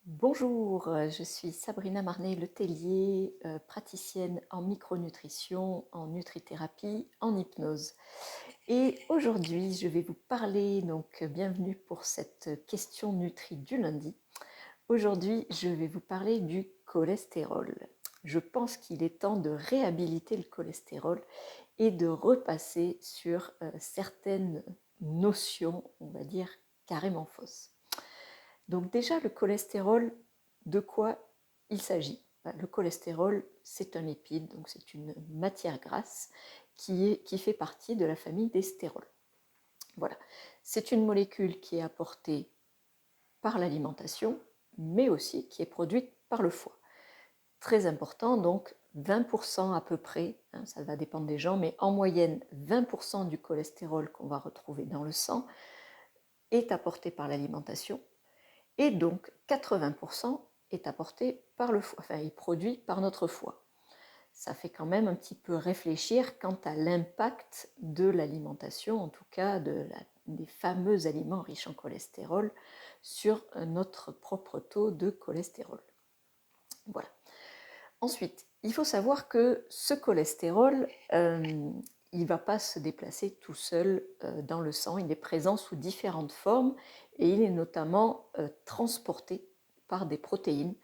Bonjour, je suis Sabrina Marnet-Letellier, praticienne en micronutrition, en nutrithérapie, en hypnose. Et aujourd'hui, je vais vous parler, donc bienvenue pour cette question nutri du lundi. Aujourd'hui, je vais vous parler du cholestérol. Je pense qu'il est temps de réhabiliter le cholestérol et de repasser sur certaines notions, on va dire, carrément fausses. Donc déjà, le cholestérol, de quoi il s'agit? Le cholestérol, c'est un lipide, donc c'est une matière grasse qui fait partie de la famille des stérols. Voilà. C'est une molécule qui est apportée par l'alimentation, mais aussi qui est produite par le foie. Très important, donc 20% à peu près, ça va dépendre des gens, mais en moyenne 20% du cholestérol qu'on va retrouver dans le sang est apporté par l'alimentation. Et donc 80% est apporté par le foie, enfin est produit par notre foie. Ça fait quand même un petit peu réfléchir quant à l'impact de l'alimentation, en tout cas des fameux aliments riches en cholestérol, sur notre propre taux de cholestérol. Voilà. Ensuite, il faut savoir que ce cholestérol, il ne va pas se déplacer tout seul dans le sang, il est présent sous différentes formes et il est notamment transporté par des protéines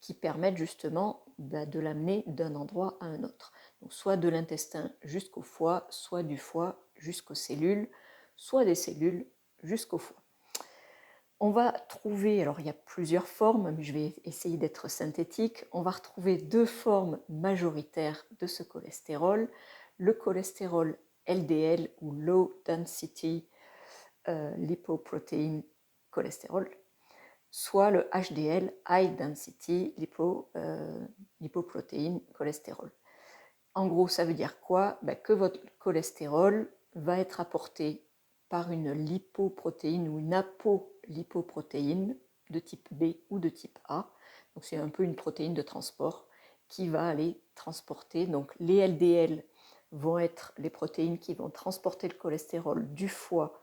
qui permettent justement de l'amener d'un endroit à un autre. Donc, soit de l'intestin jusqu'au foie, soit du foie jusqu'aux cellules, soit des cellules jusqu'au foie. On va trouver, alors il y a plusieurs formes, mais je vais essayer d'être synthétique, on va retrouver deux formes majoritaires de ce cholestérol, le cholestérol LDL ou Low Density Lipoprotein Cholesterol, soit le HDL, High Density Lipoprotein Cholesterol. En gros, ça veut dire quoi? Que votre cholestérol va être apporté par une lipoprotéine ou une apolipoprotéine de type B ou de type A. Donc c'est un peu une protéine de transport qui va aller transporter. Donc les LDL vont être les protéines qui vont transporter le cholestérol du foie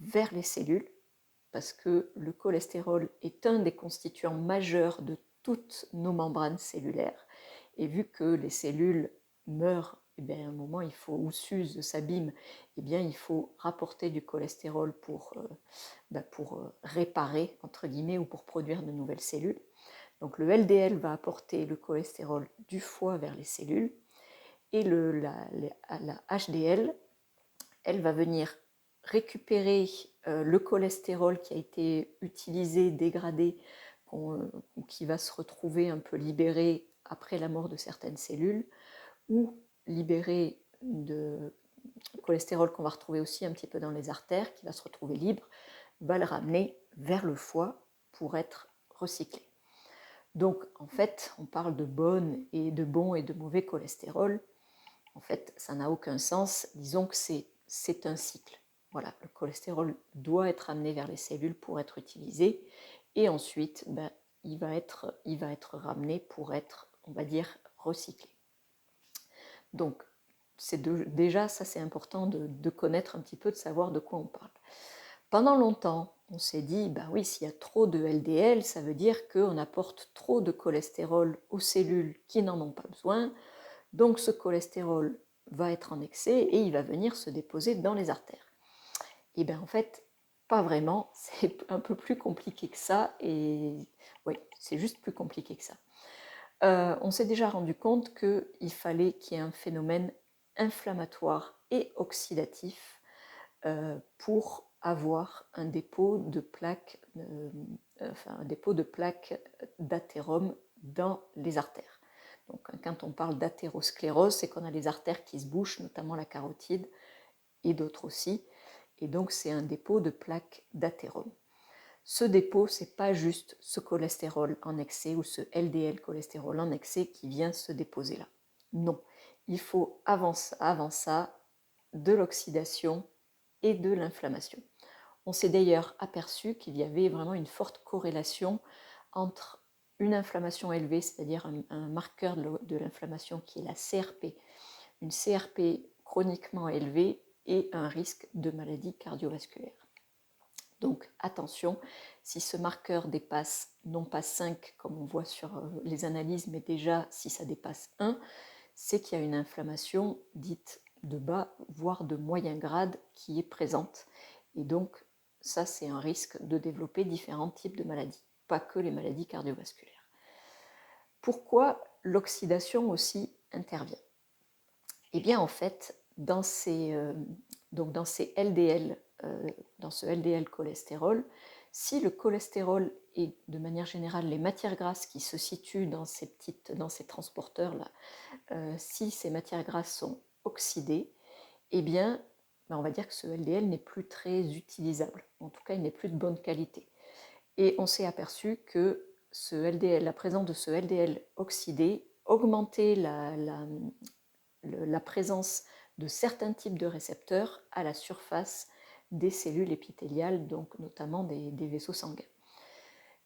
vers les cellules, parce que le cholestérol est un des constituants majeurs de toutes nos membranes cellulaires. Et vu que les cellules meurent, à un moment, il faut, ou s'usent, s'abîment, il faut rapporter du cholestérol pour réparer, entre guillemets, ou pour produire de nouvelles cellules. Donc le LDL va apporter le cholestérol du foie vers les cellules, et la HDL, elle va venir récupérer le cholestérol qui a été utilisé, dégradé, qui va se retrouver un peu libéré après la mort de certaines cellules, ou libéré de cholestérol qu'on va retrouver aussi un petit peu dans les artères, qui va se retrouver libre, va le ramener vers le foie pour être recyclé. Donc en fait, on parle de bon et de mauvais cholestérol. En fait, ça n'a aucun sens. Disons que c'est un cycle. Voilà, le cholestérol doit être amené vers les cellules pour être utilisé et ensuite, il va être ramené pour être, on va dire, recyclé. Donc, déjà, ça c'est important de connaître un petit peu, de savoir de quoi on parle. Pendant longtemps, on s'est dit, oui, s'il y a trop de LDL, ça veut dire qu'on apporte trop de cholestérol aux cellules qui n'en ont pas besoin. Donc ce cholestérol va être en excès et il va venir se déposer dans les artères. Et bien en fait, pas vraiment, c'est un peu plus compliqué que ça, et oui, c'est juste plus compliqué que ça. On s'est déjà rendu compte qu'il fallait qu'il y ait un phénomène inflammatoire et oxydatif pour avoir un dépôt de plaques, d'athérome dans les artères. Donc, quand on parle d'athérosclérose, c'est qu'on a les artères qui se bouchent, notamment la carotide et d'autres aussi. Et donc, c'est un dépôt de plaques d'athérome. Ce dépôt, ce n'est pas juste ce cholestérol en excès ou ce LDL cholestérol en excès qui vient se déposer là. Non, il faut avant ça de l'oxydation et de l'inflammation. On s'est d'ailleurs aperçu qu'il y avait vraiment une forte corrélation entre une inflammation élevée, c'est-à-dire un marqueur de l'inflammation qui est la CRP, une CRP chroniquement élevée et un risque de maladie cardiovasculaire. Donc attention, si ce marqueur dépasse non pas 5 comme on voit sur les analyses, mais déjà si ça dépasse 1, c'est qu'il y a une inflammation dite de bas, voire de moyen grade qui est présente. Et donc ça, c'est un risque de développer différents types de maladies, pas que les maladies cardiovasculaires. Pourquoi l'oxydation aussi intervient? Eh bien en fait, dans ces LDL, dans ce LDL cholestérol, si le cholestérol et de manière générale les matières grasses qui se situent dans ces transporteurs-là, si ces matières grasses sont oxydées, eh bien, on va dire que ce LDL n'est plus très utilisable. En tout cas, il n'est plus de bonne qualité. Et on s'est aperçu que la présence de ce LDL oxydé augmentait la présence de certains types de récepteurs à la surface des cellules épithéliales, donc notamment des vaisseaux sanguins.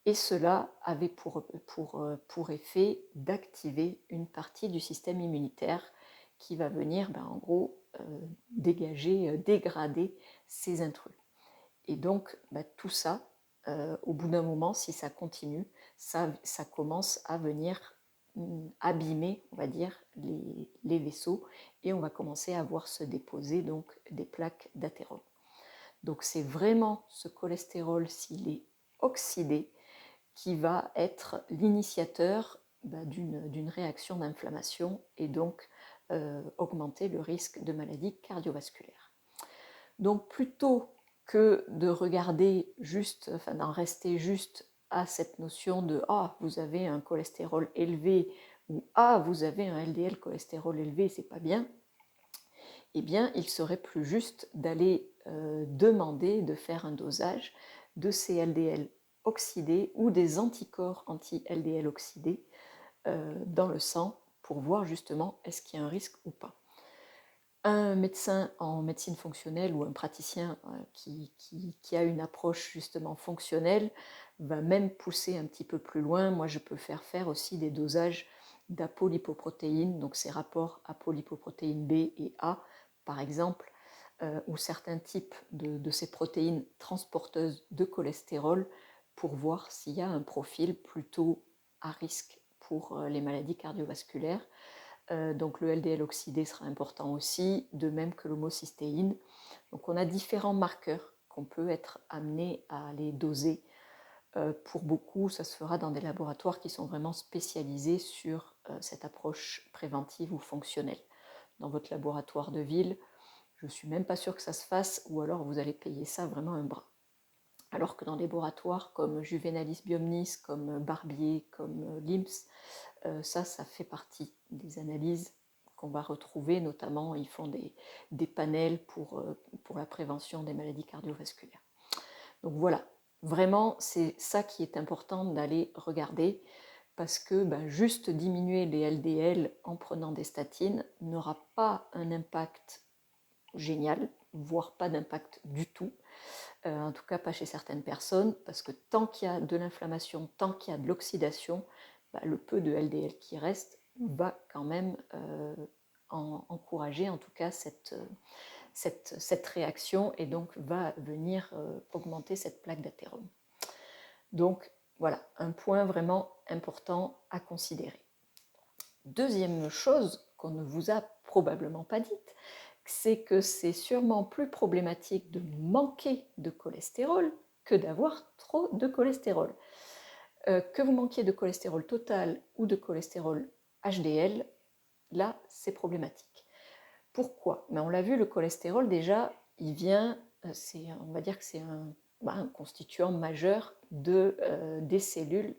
Et cela avait pour effet d'activer une partie du système immunitaire qui va venir, en gros, dégrader ces intrus. Et donc, tout ça, au bout d'un moment, si ça continue, ça commence à venir abîmer, on va dire, les vaisseaux, et on va commencer à voir se déposer donc des plaques d'athérome. Donc c'est vraiment ce cholestérol, s'il est oxydé, qui va être l'initiateur d'une réaction d'inflammation et donc augmenter le risque de maladies cardiovasculaires. Donc plutôt que de regarder juste, d'en rester juste à cette notion de « Ah, vous avez un cholestérol élevé » ou « Ah, vous avez un LDL cholestérol élevé, c'est pas bien », eh bien, il serait plus juste d'aller demander de faire un dosage de ces LDL oxydés ou des anticorps anti-LDL oxydés dans le sang pour voir justement est-ce qu'il y a un risque ou pas. Un médecin en médecine fonctionnelle ou un praticien qui a une approche justement fonctionnelle va même pousser un petit peu plus loin. Moi, je peux faire aussi des dosages d'apolipoprotéines, donc ces rapports apolipoprotéines B et A, par exemple, ou certains types de ces protéines transporteuses de cholestérol pour voir s'il y a un profil plutôt à risque pour les maladies cardiovasculaires. Donc le LDL oxydé sera important aussi, de même que l'homocystéine. Donc on a différents marqueurs qu'on peut être amené à aller doser. Pour beaucoup, ça se fera dans des laboratoires qui sont vraiment spécialisés sur cette approche préventive ou fonctionnelle. Dans votre laboratoire de ville, je ne suis même pas sûre que ça se fasse, ou alors vous allez payer ça vraiment un bras. Alors que dans des laboratoires comme Juvenalis Biomnis, comme Barbier, comme LIMS, ça fait partie des analyses qu'on va retrouver, notamment ils font des panels pour la prévention des maladies cardiovasculaires. Donc voilà, vraiment c'est ça qui est important d'aller regarder, parce que juste diminuer les LDL en prenant des statines n'aura pas un impact génial, voire pas d'impact du tout, en tout cas pas chez certaines personnes, parce que tant qu'il y a de l'inflammation, tant qu'il y a de l'oxydation, le peu de LDL qui reste va quand même encourager en tout cas cette réaction, et donc va venir augmenter cette plaque d'athérome. Donc voilà, un point vraiment important à considérer. Deuxième chose qu'on ne vous a probablement pas dite, c'est que c'est sûrement plus problématique de manquer de cholestérol que d'avoir trop de cholestérol. Que vous manquiez de cholestérol total ou de cholestérol HDL, là, c'est problématique. Pourquoi? On l'a vu, le cholestérol, déjà, il vient, on va dire que c'est un constituant majeur des cellules,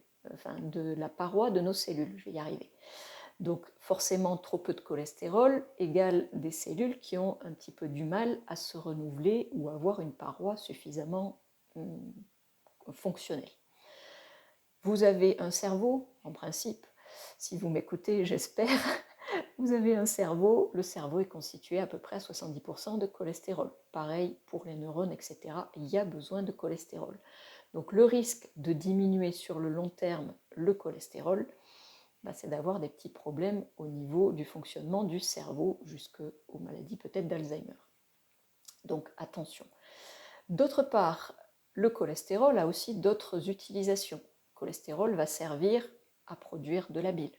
de la paroi de nos cellules, je vais y arriver. Donc forcément, trop peu de cholestérol égale des cellules qui ont un petit peu du mal à se renouveler ou avoir une paroi suffisamment fonctionnelle. Vous avez un cerveau, en principe, si vous m'écoutez, j'espère, vous avez un cerveau, le cerveau est constitué à peu près à 70% de cholestérol. Pareil pour les neurones, etc. Il y a besoin de cholestérol. Donc le risque de diminuer sur le long terme le cholestérol, c'est d'avoir des petits problèmes au niveau du fonctionnement du cerveau, jusqu'aux maladies peut-être d'Alzheimer. Donc attention. D'autre part, Le cholestérol a aussi d'autres utilisations. Le cholestérol va servir à produire de la bile.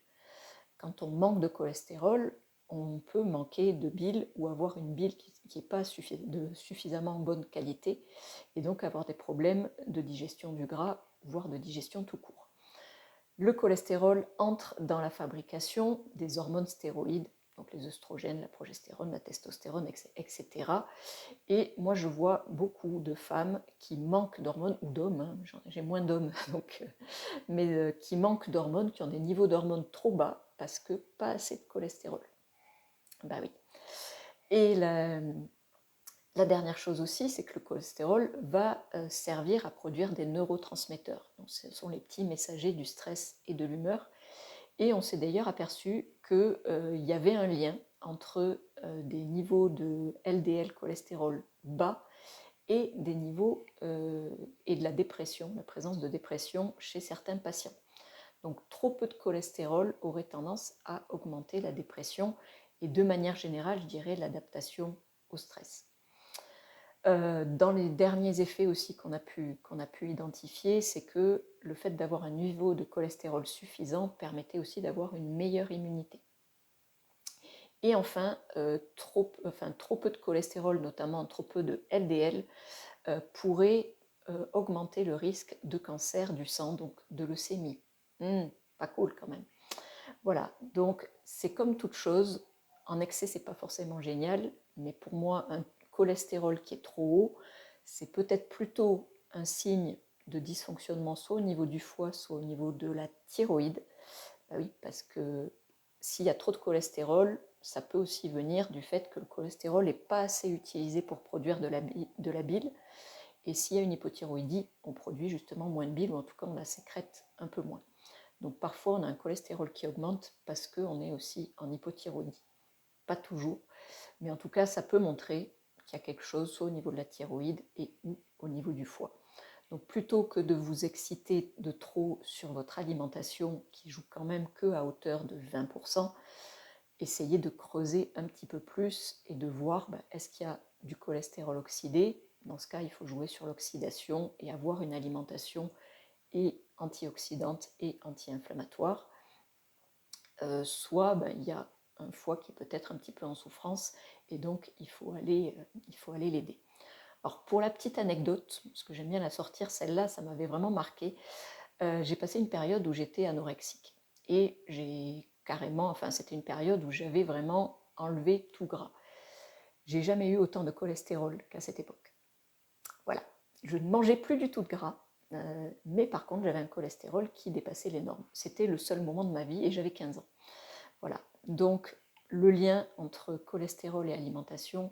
Quand on manque de cholestérol, on peut manquer de bile ou avoir une bile qui n'est pas de suffisamment bonne qualité et donc avoir des problèmes de digestion du gras, voire de digestion tout court. Le cholestérol entre dans la fabrication des hormones stéroïdes, donc les œstrogènes, la progestérone, la testostérone, etc. Et moi, je vois beaucoup de femmes qui manquent d'hormones, ou d'hommes, hein, j'ai moins d'hommes, donc, mais qui manquent d'hormones, qui ont des niveaux d'hormones trop bas parce que pas assez de cholestérol. Bah oui. Et la dernière chose aussi, c'est que le cholestérol va servir à produire des neurotransmetteurs. Donc, ce sont les petits messagers du stress et de l'humeur. Et on s'est d'ailleurs aperçu qu'il y avait un lien entre des niveaux de LDL cholestérol bas et des niveaux et de la dépression, la présence de dépression chez certains patients. Donc trop peu de cholestérol aurait tendance à augmenter la dépression et de manière générale, je dirais, l'adaptation au stress. Dans les derniers effets aussi qu'on a pu identifier, c'est que le fait d'avoir un niveau de cholestérol suffisant permettait aussi d'avoir une meilleure immunité. Et enfin, trop peu de cholestérol, notamment trop peu de LDL, pourrait augmenter le risque de cancer du sang, donc de leucémie. Pas cool quand même. Voilà, donc c'est comme toute chose, en excès c'est pas forcément génial, mais pour moi un cholestérol qui est trop haut, c'est peut-être plutôt un signe de dysfonctionnement soit au niveau du foie, soit au niveau de la thyroïde. Bah oui, parce que s'il y a trop de cholestérol, ça peut aussi venir du fait que le cholestérol n'est pas assez utilisé pour produire de la bile. Et s'il y a une hypothyroïdie, on produit justement moins de bile, ou en tout cas on la sécrète un peu moins. Donc parfois on a un cholestérol qui augmente parce qu'on est aussi en hypothyroïdie. Pas toujours, mais en tout cas ça peut montrer qu'il y a quelque chose soit au niveau de la thyroïde et ou au niveau du foie. Donc plutôt que de vous exciter de trop sur votre alimentation qui joue quand même que à hauteur de 20%, essayez de creuser un petit peu plus et de voir est-ce qu'il y a du cholestérol oxydé. Dans ce cas, il faut jouer sur l'oxydation et avoir une alimentation et antioxydante et anti-inflammatoire. Soit il y a un foie qui peut être un petit peu en souffrance et donc il faut aller l'aider. Alors pour la petite anecdote, parce que j'aime bien la sortir, celle-là, ça m'avait vraiment marqué, j'ai passé une période où j'étais anorexique et c'était une période où j'avais vraiment enlevé tout gras. J'ai jamais eu autant de cholestérol qu'à cette époque. Voilà, je ne mangeais plus du tout de gras, mais par contre j'avais un cholestérol qui dépassait les normes. C'était le seul moment de ma vie et j'avais 15 ans. Voilà, donc le lien entre cholestérol et alimentation,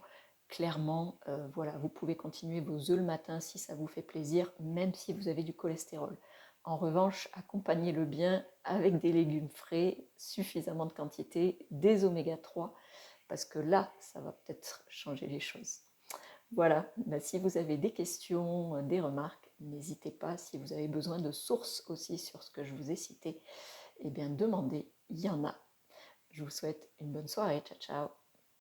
clairement, voilà, vous pouvez continuer vos œufs le matin si ça vous fait plaisir, même si vous avez du cholestérol. En revanche, accompagnez-le bien avec des légumes frais, suffisamment de quantité, des oméga 3, parce que là, ça va peut-être changer les choses. Voilà, si vous avez des questions, des remarques, n'hésitez pas. Si vous avez besoin de sources aussi sur ce que je vous ai cité, eh bien demandez, il y en a. Je vous souhaite une bonne soirée, ciao ciao.